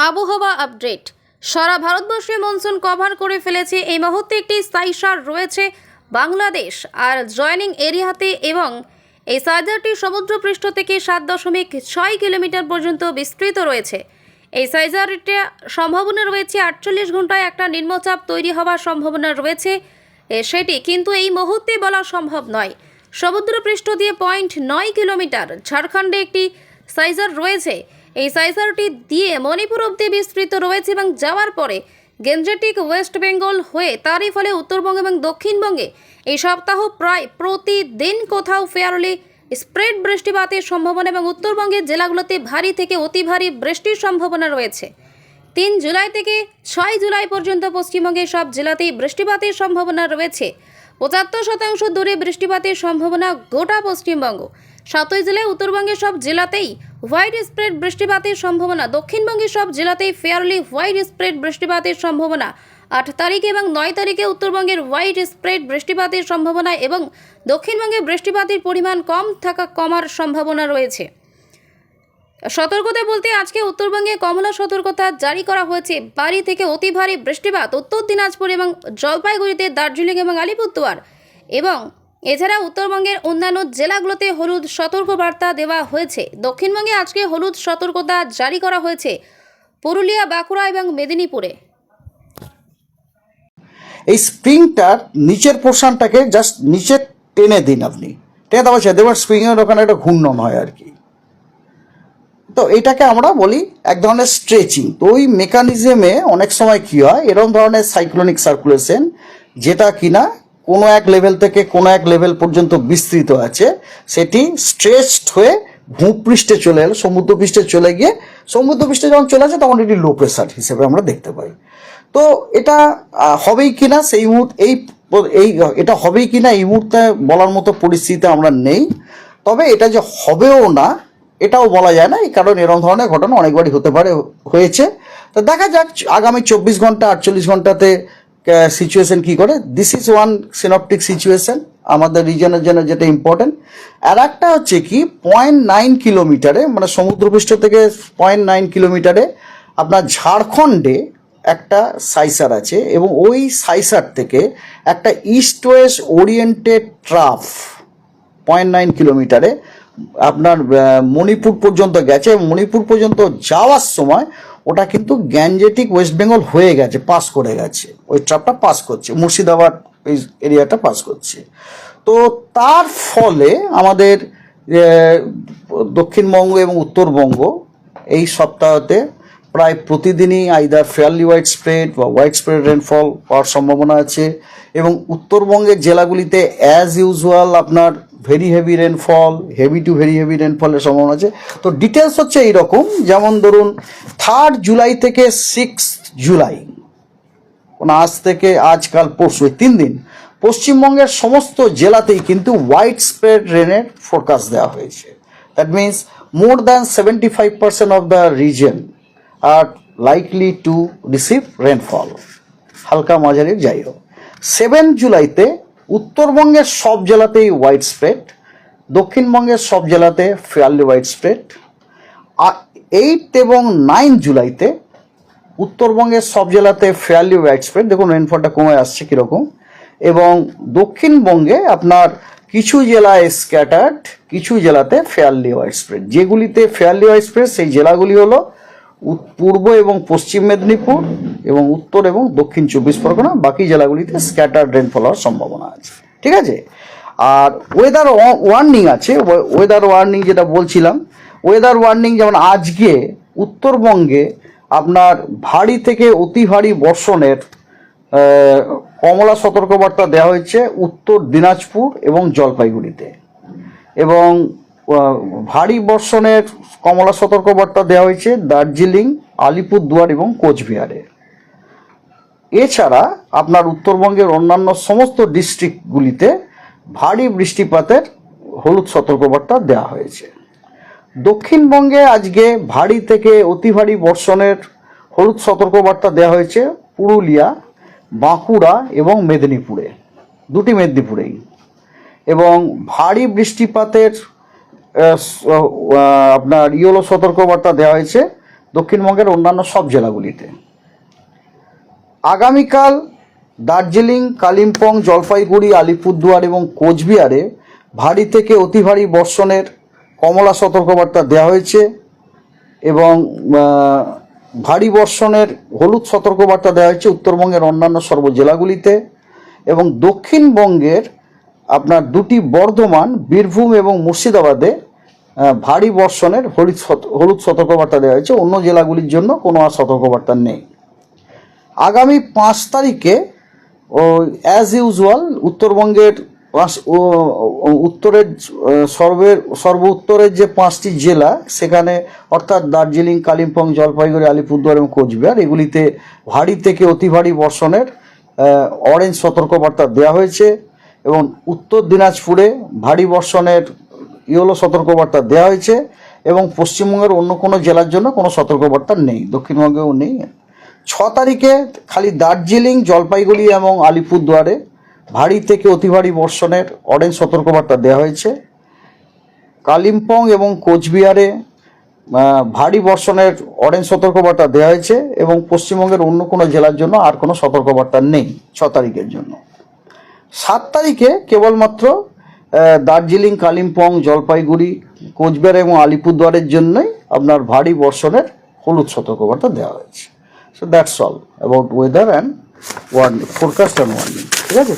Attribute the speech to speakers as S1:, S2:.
S1: আবহাওয়া আপডেট। সারা ভারতবর্ষে monsoon cover করে ফেলেছে। এই মুহূর্তে একটি সাইসার রয়েছে বাংলাদেশ আর জয়েনিং এরিয়াতে এবং এই সাইজারটি সমুদ্রপৃষ্ঠ থেকে 7.6 কিলোমিটার পর্যন্ত বিস্তৃত রয়েছে। এই সাইজারটির সম্ভাবনা রয়েছে 48 ঘন্টায় একটা নিম্নচাপ তৈরি হওয়ার সম্ভাবনা রয়েছে সেটি কিন্তু এই মুহূর্তে বলা সম্ভব নয়। সমুদ্রপৃষ্ঠ দিয়ে 0.9 কিলোমিটার ঝাড়খণ্ডে একটি সাইজার রয়েছে। এই সাইজারটি দিয়ে মণিপুর অবধি বিস্তৃত রয়েছে এবং যাওয়ার পরে গেঞ্জেটিক ওয়েস্ট বেঙ্গল হয়ে তারই ফলে উত্তরবঙ্গ এবং দক্ষিণবঙ্গে এই সপ্তাহ প্রায় প্রতিদিন কোথাও ফেয়ারলি স্প্রেড বৃষ্টিপাতের সম্ভাবনা এবং উত্তরবঙ্গের জেলাগুলোতে ভারী থেকে অতি ভারী বৃষ্টির সম্ভাবনা রয়েছে। 3 জুলাই থেকে 6 জুলাই পর্যন্ত পশ্চিমবঙ্গের সব জেলাতেই বৃষ্টিপাতের সম্ভাবনা রয়েছে। 75% দূরে বৃষ্টিপাতের সম্ভাবনা গোটা পশ্চিমবঙ্গ। 7 জেলায় উত্তরবঙ্গের সব জেলাতেই হোয়াইট স্প্রেড বৃষ্টিপাতের সম্ভাবনা। দক্ষিণবঙ্গের সব জেলাতেই ফেয়ারলি হোয়াইট স্প্রেড বৃষ্টিপাতের সম্ভাবনা। 8 তারিখ এবং 9 তারিখে উত্তরবঙ্গের হোয়াইট স্প্রেড বৃষ্টিপাতের সম্ভাবনা এবং দক্ষিণবঙ্গে বৃষ্টিপাতের পরিমাণ কমার সম্ভাবনা রয়েছে। সতর্কতা বলতে আজকে উত্তরবঙ্গে কমলা সতর্কতা জারি করা হয়েছে। ভারী থেকে অতি ভারী বৃষ্টিপাত উত্তর দিনাজপুর এবং জলপাইগুড়িতে, দার্জিলিং এবং আলিপুরদুয়ার এবং এছাড়া উত্তরবঙ্গের অন্যান্য জেলাগুলোতে হলুদ সতর্কবার্তা দেওয়া হয়েছে। দক্ষিণবঙ্গে আজকে হলুদ সতর্কতা জারি করা হয়েছে পুরুলিয়া, বাঁকুড়া এবং মেদিনীপুরে।
S2: এই স্প্রিংটার নিচের পোর্শনটাকে জাস্ট নিচে টেনে দিন, আপনি টেনে দেওয়া চাই দেবার স্প্রিংয়ের ওখানে একটা ঘূর্ণন হয় আর কি। তো এটাকে আমরা বলি এক ধরনের স্ট্রেচিং। তো ওই মেকানিজমে অনেক সময় কী হয়, এরকম ধরনের সাইক্লোনিক সার্কুলেশন যেটা কিনা কোনো এক লেভেল থেকে কোনো এক লেভেল পর্যন্ত বিস্তৃত আছে, সেটি স্ট্রেচড হয়ে ভূপৃষ্ঠে চলে এলো, সমুদ্রপৃষ্ঠে চলে গিয়ে সমুদ্রপৃষ্ঠে যখন চলে আসে তখন এটি লো প্রেসার হিসেবে আমরা দেখতে পাই। তো এটা হবেই কিনা সেই মুহূর্তে এটা হবেই কিনা এই মুহূর্তে বলার মতো পরিস্থিতিতে আমরা নেই। তবে এটা যে হবেও না এটাও বলা যায় না, কারণ এরকম ধরনের ঘটনা অনেকবারই হয়েছে। তো দেখা যাক আগামী 24 ঘন্টা 48 ঘন্টাতে সিচুয়েশন কী করে। This is one synoptic situation আমাদের রিজনের জন্য যেটা ইম্পর্টেন্ট। আর একটা হচ্ছে কি 0.9 কিলোমিটারে, মানে সমুদ্রপৃষ্ঠ থেকে 0.9 কিলোমিটারে আপনার ঝাড়খণ্ডে একটা সাইসার আছে এবং ওই সাইসার থেকে একটা ইস্ট ওয়েস্ট ওরিয়েন্টেড ট্রাফ 0.9 কিলোমিটারে আপনার মণিপুর পর্যন্ত গেছে। মণিপুর পর্যন্ত যাওয়ার সময় ওটা কিন্তু গ্যাঞ্জেটিক ওয়েস্ট বেঙ্গল হয়ে গেছে, পাস করে গেছে, ওই ট্রাফটা পাস করছে, মুর্শিদাবাদ এই এরিয়াটা পাস করছে। তো তার ফলে আমাদের দক্ষিণবঙ্গ এবং উত্তরবঙ্গ এই সপ্তাহতে প্রায় প্রতিদিনই আইদার ফেয়ারলি হোয়াইট স্প্রেড বা হোয়াইট স্প্রেড রেনফল পাওয়ার সম্ভাবনা আছে এবং উত্তরবঙ্গের জেলাগুলিতে অ্যাজ ইউজুয়াল আপনার very heavy rainfall, heavy to very heavy রেনফলের সম্ভাবনা আছে। তো ডিটেলস হচ্ছে এইরকম, যেমন ধরুন 3 জুলাই থেকে 6 জুলাই, আজ থেকে আজকাল পরশু 3 দিন পশ্চিমবঙ্গের সমস্ত জেলাতেই কিন্তু হোয়াইট স্প্রেড রেনের ফোরকাস্ট দেওয়া হয়েছে। That means more than 75% of the reason are likely to receive rainfall, হালকা মাঝারির যাই হোক। 7 জুলাইতে উত্তরবঙ্গের সব জেলাতেই হোয়াইট স্প্রেড, দক্ষিণবঙ্গের সব জেলাতে ফেয়ারলি হোয়াইট স্প্রেড। 8 এবং 9 জুলাইতে উত্তরবঙ্গের সব জেলাতে ফেয়ারলি হোয়াইট স্প্রেড। দেখুন রেনফলটা কমে আসছে কীরকম। এবং দক্ষিণবঙ্গে আপনার কিছু জেলায় স্ক্যাটার্ড, কিছু জেলাতে ফেয়ারলি হোয়াইট স্প্রেড। যেগুলিতে ফেয়ারলি হোয়াইট স্প্রেড সেই জেলাগুলি হলো পূর্ব এবং পশ্চিম মেদিনীপুর এবং উত্তর এবং দক্ষিণ 24 পরগনা। বাকি জেলাগুলিতে স্ক্যাটার্ড রেনফল হওয়ার সম্ভাবনা আছে, ঠিক আছে। আর ওয়েদার ওয়ার্নিং আছে, ওয়েদার ওয়ার্নিং যেটা বলছিলাম, ওয়েদার ওয়ার্নিং যেমন আজকে উত্তরবঙ্গে আপনার ভারী থেকে অতি ভারী বর্ষণের কমলা সতর্কবার্তা দেওয়া হয়েছে উত্তর দিনাজপুর এবং জলপাইগুড়িতে, এবং ভারী বর্ষণের কমলা সতর্কবার্তা দেওয়া হয়েছে দার্জিলিং, আলিপুরদুয়ার এবং কোচবিহারে। এছাড়া আপনার উত্তরবঙ্গের অন্যান্য সমস্ত ডিস্ট্রিক্টগুলিতে ভারী বৃষ্টিপাতের হলুদ সতর্কবার্তা দেওয়া হয়েছে। দক্ষিণবঙ্গে আজকে ভারী থেকে অতি ভারী বর্ষণের হলুদ সতর্কবার্তা দেওয়া হয়েছে পুরুলিয়া, বাঁকুড়া এবং মেদিনীপুরে, দুটি মেদিনীপুরেই। এবং ভারী বৃষ্টিপাতের আপনার ইয়েলো সতর্কবার্তা দেওয়া হয়েছে দক্ষিণবঙ্গের অন্যান্য সব জেলাগুলিতে। আগামীকাল দার্জিলিং, কালিম্পং, জলপাইগুড়ি, আলিপুরদুয়ার এবং কোচবিহারে ভারী থেকে অতি ভারী বর্ষণের কমলা সতর্কবার্তা দেওয়া হয়েছে এবং ভারী বর্ষণের হলুদ সতর্কবার্তা দেওয়া হয়েছে উত্তরবঙ্গের অন্যান্য সর্ব জেলাগুলিতে। এবং দক্ষিণবঙ্গের আপনার দুটি বর্ধমান, বীরভূম এবং মুর্শিদাবাদে ভারী বর্ষণের হলুদ সতর্কবার্তা দেওয়া হয়েছে। অন্য জেলাগুলির জন্য কোনো আর সতর্কবার্তা নেই। আগামী 5 তারিখে অ্যাজ ইউজুয়াল উত্তরবঙ্গের উত্তরের সর্ব উত্তরের যে 5টি জেলা সেখানে অর্থাৎ দার্জিলিং, কালিম্পং, জলপাইগুড়ি, আলিপুরদুয়ার এবং কোচবিহার এগুলিতে ভারী থেকে অতি ভারী বর্ষণের অরেঞ্জ সতর্কবার্তা দেওয়া হয়েছে এবং উত্তর দিনাজপুরে ভারী বর্ষণের ইয়েলো সতর্কবার্তা দেওয়া হয়েছে এবং পশ্চিমবঙ্গের অন্য কোনো জেলার জন্য কোনো সতর্কবার্তা নেই, দক্ষিণবঙ্গেও নেই। 6 তারিখে খালি দার্জিলিং, জলপাইগুড়ি এবং আলিপুরদুয়ারে ভারী থেকে অতি ভারী বর্ষণের অরেঞ্জ সতর্কবার্তা দেওয়া হয়েছে। কালিম্পং এবং কোচবিহারে ভারী বর্ষণের অরেঞ্জ সতর্কবার্তা দেওয়া হয়েছে এবং পশ্চিমবঙ্গের অন্য কোনো জেলার জন্য আর কোনো সতর্কবার্তা নেই 6 তারিখের জন্য। 7 তারিখে কেবলমাত্র দার্জিলিং, কালিম্পং, জলপাইগুড়ি, কোচবিহার এবং আলিপুরদুয়ারের জন্যই আপনার ভারী বর্ষণের হলুদ সতর্কবার্তা দেওয়া হয়েছে। So that's all about weather and warning, forecast and warning. ঠিক আছে।